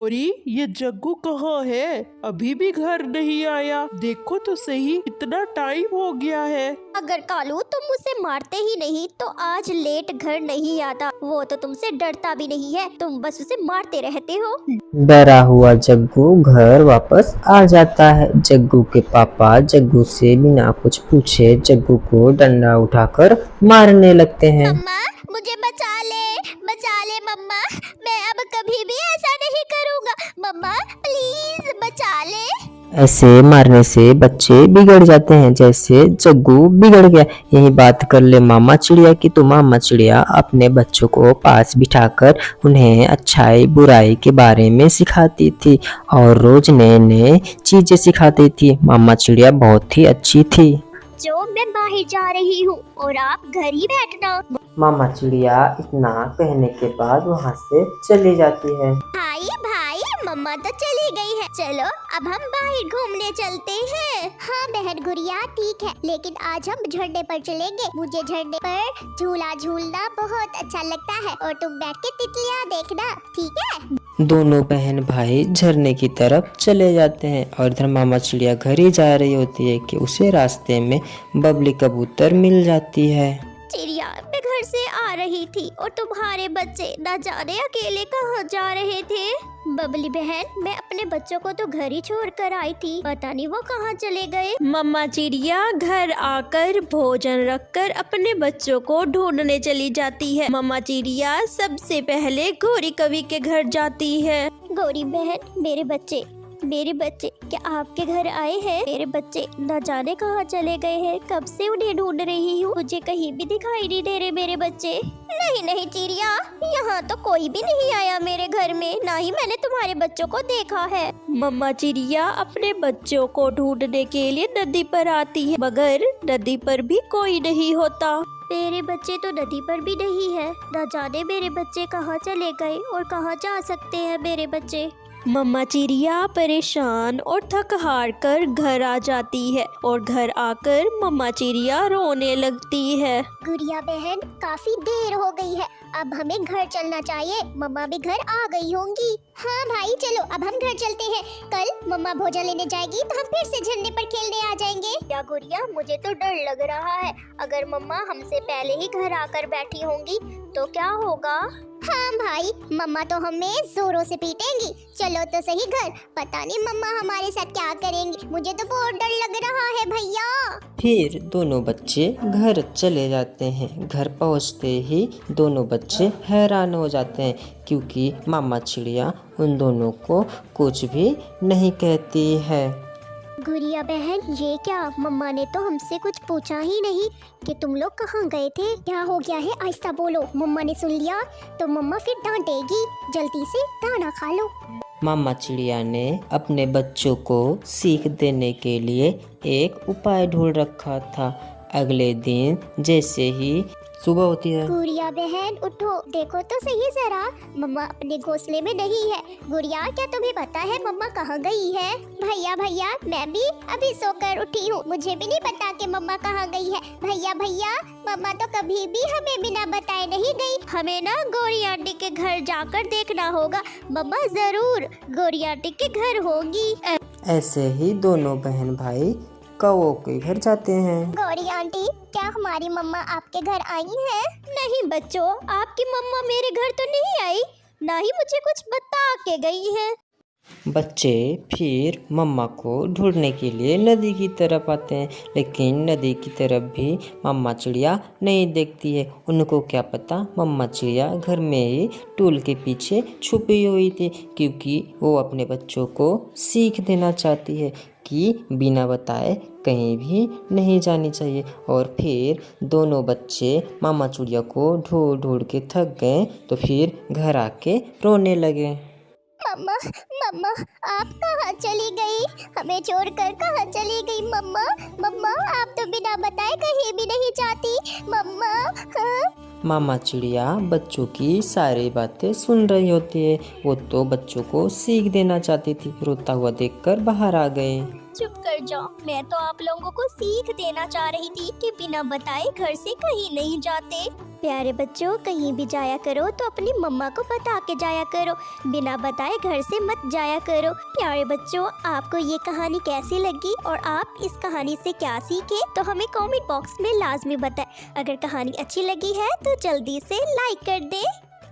अरे ये जग्गू कहाँ है? अभी भी घर नहीं आया। देखो तो सही, इतना टाइम हो गया है। अगर कालू तुम उसे मारते ही नहीं तो आज लेट घर नहीं आता। वो तो तुमसे डरता भी नहीं है, तुम बस उसे मारते रहते हो। डरा हुआ जग्गू घर वापस आ जाता है। जग्गू के पापा जग्गू से बिना कुछ पूछे जग्गू को डंडा उठाकर मारने लगते हैं। मम्मा मुझे बचा ले मम्मा। मैं अब कभी भी ऐसा नहीं करूँगा। मम्मा प्लीज बचा ले। ऐसे मारने से बच्चे बिगड़ जाते हैं, जैसे जग्गू बिगड़ गया। यही बात कर ले मामा चिड़िया की, तो मामा चिड़िया अपने बच्चों को पास बिठाकर उन्हें अच्छाई बुराई के बारे में सिखाती थी और रोज नए नए चीजें सिखाती थी। मामा चिड़िया बहुत ही अच्छी थी। जो मैं बाहर जा रही हूँ और आप घर ही बैठना। मामा चिड़िया इतना कहने के बाद वहाँ से चली जाती है। भाई मम्मा तो चली गई है, चलो अब हम बाहर घूमने चलते हैं। हाँ बहन गुड़िया ठीक है, लेकिन आज हम झरने पर चलेंगे। मुझे झरने पर झूला झूलना बहुत अच्छा लगता है और तुम बैठ के तितलियाँ देखना, ठीक है? दोनों बहन भाई झरने की तरफ चले जाते हैं और इधर मामा चिड़िया घर ही जा रही होती है कि उसे रास्ते में बबली कबूतर मिल जाती है। चिड़िया मैं घर से आ रही थी और तुम्हारे बच्चे न जाने अकेले कहाँ जा रहे थे। बबली बहन मैं अपने बच्चों को तो घर ही छोड़ कर आई थी, पता नहीं वो कहाँ चले गए। मम्मा चिड़िया घर आकर भोजन रखकर अपने बच्चों को ढूंढने चली जाती है। मम्मा चिड़िया सबसे पहले गौरी कवि के घर जाती है। गौरी बहन मेरे बच्चे क्या आपके घर आए हैं? मेरे बच्चे न जाने कहाँ चले गए हैं, कब से उन्हें ढूंढ रही हूँ, मुझे कहीं भी दिखाई नहीं दे रहे मेरे बच्चे। नहीं चिड़िया, यहाँ तो कोई भी नहीं आया मेरे घर में, ना ही मैंने तुम्हारे बच्चों को देखा है। मम्मा चिड़िया अपने बच्चों को ढूंढने के लिए नदी पर आती है, मगर नदी पर भी कोई नहीं होता। मेरे बच्चे तो नदी पर भी नहीं है, न जाने मेरे बच्चे कहाँ चले गए और कहाँ जा सकते हैं मेरे बच्चे। मम्मा चिड़िया परेशान और थक हार कर घर आ जाती है और घर आकर मम्मा चिड़िया रोने लगती है। गुड़िया बहन काफी देर हो गई है, अब हमें घर चलना चाहिए। मम्मा भी घर आ गई होंगी। हाँ भाई चलो अब हम घर चलते हैं, कल मम्मा भोजन लेने जाएगी तो हम फिर से झरने पर खेलने आ जाएंगे। क्या गुड़िया मुझे तो डर लग रहा है, अगर मम्मा हमसे पहले ही घर आकर बैठी होंगी तो क्या होगा? हाँ भाई मम्मा तो हमें जोरों से पीटेंगी। चलो तो सही घर, पता नहीं मम्मा हमारे साथ क्या करेंगी, मुझे तो बहुत डर लग रहा है भैया। फिर दोनों बच्चे घर चले जाते हैं। घर पहुंचते ही दोनों बच्चे हैरान हो जाते हैं, क्योंकि मामा चिड़िया उन दोनों को कुछ भी नहीं कहती है। गुड़िया बहन ये क्या, मम्मा ने तो हमसे कुछ पूछा ही नहीं कि तुम लोग कहाँ गए थे। क्या हो गया है, आहिस्ता बोलो, मम्मा ने सुन लिया तो मम्मा फिर डांटेगी। जल्दी से दाना खा लो। मामा चिड़िया ने अपने बच्चों को सीख देने के लिए एक उपाय ढूंढ रखा था। अगले दिन जैसे ही सुबह होती है, गुड़िया बहन उठो, देखो तो सही जरा, मम्मा अपने घोंसले में नहीं है। गुड़िया क्या तुम्हें पता है मम्मा कहाँ गई है? भैया मैं भी अभी सोकर उठी हूँ, मुझे भी नहीं पता कि मम्मा कहाँ गई है। भैया मम्मा तो कभी भी हमें बिना बताए नहीं गई। हमें ना गौरी आंटी के घर जाकर देखना होगा, मम्मा जरूर गौरी आंटी के घर होगी। ऐसे ही दोनों बहन भाई कौओं के घर जाते हैं। गौरी आंटी क्या हमारी मम्मा आपके घर आई है? नहीं बच्चों, आपकी मम्मा मेरे घर तो नहीं आई, ना ही मुझे कुछ बता के गई है। बच्चे फिर मम्मा को ढूंढने के लिए नदी की तरफ आते हैं, लेकिन नदी की तरफ भी मम्मा चिड़िया नहीं देखती है। उनको क्या पता मम्मा चिड़िया घर में ही टूल के पीछे छुपी हुई थी, क्योंकि वो अपने बच्चों को सीख देना चाहती है कि बिना बताए कहीं भी नहीं जानी चाहिए। और फिर दोनों बच्चे मामा चिड़िया को ढूंढ के थक गए, तो फिर घर आके रोने लगे। मम्मा आप कहाँ चली गई? हमें छोड़कर कहाँ चली गई मम्मा आप तो बिना बताए कहीं भी नहीं जाती मम्मा। हाँ? मामा चिड़िया बच्चों की सारी बातें सुन रही होती है। वो तो बच्चों को सीख देना चाहती थी। रोता हुआ देखकर बाहर आ गए। चुप कर जाओ। मैं तो आप लोगों को सीख देना चाह रही थी कि बिना बताए घर से कहीं नहीं जाते। प्यारे बच्चों, कहीं भी जाया करो तो अपनी मम्मा को बता के जाया करो, बिना बताए घर से मत जाया करो। प्यारे बच्चों, आपको ये कहानी कैसी लगी और आप इस कहानी से क्या सीखे तो हमें कमेंट बॉक्स में लाजमी बताएं। अगर कहानी अच्छी लगी है तो जल्दी से लाइक कर दें।